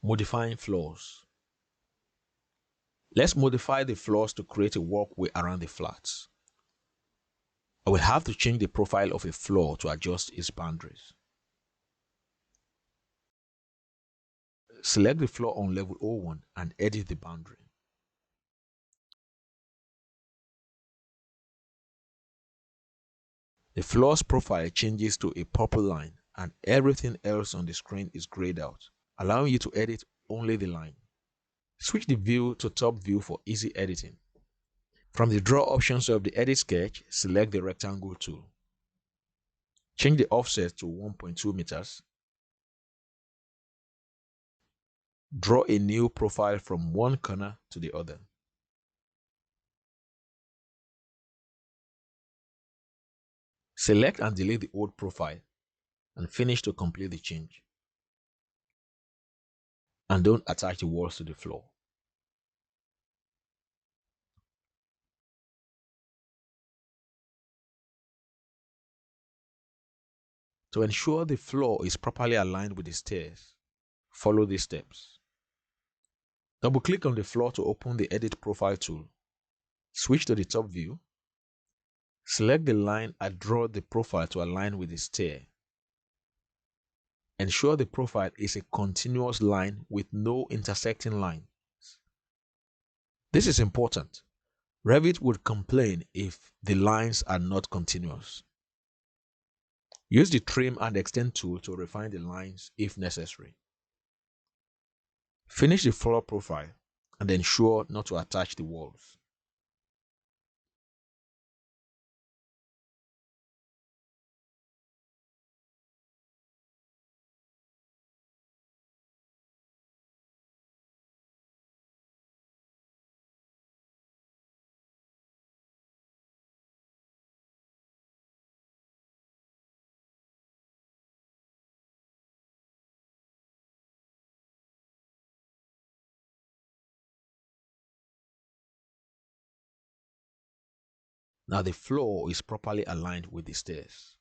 Modifying floors. Let's modify the floors to create a walkway around the flats. I will have to change the profile of a floor to adjust its boundaries. Select the floor on level 01 and edit the boundary. The floor's profile changes to a purple line and everything else on the screen is grayed out, allowing you to edit only the line. Switch the view to top view for easy editing. From the draw options of the edit sketch, select the rectangle tool. Change the offset to 1.2 meters. Draw a new profile from one corner to the other. Select and delete the old profile and finish to complete the change. And don't attach the walls to the floor. To ensure the floor is properly aligned with the stairs, follow these steps. Double-click on the floor to open the Edit Profile tool. Switch to the top view. Select the line and draw the profile to align with the stair. Ensure the profile is a continuous line with no intersecting lines. This is important. Revit would complain if the lines are not continuous. Use the Trim and Extend tool to refine the lines if necessary. Finish the floor profile and ensure not to attach the walls. Now the floor is properly aligned with the stairs.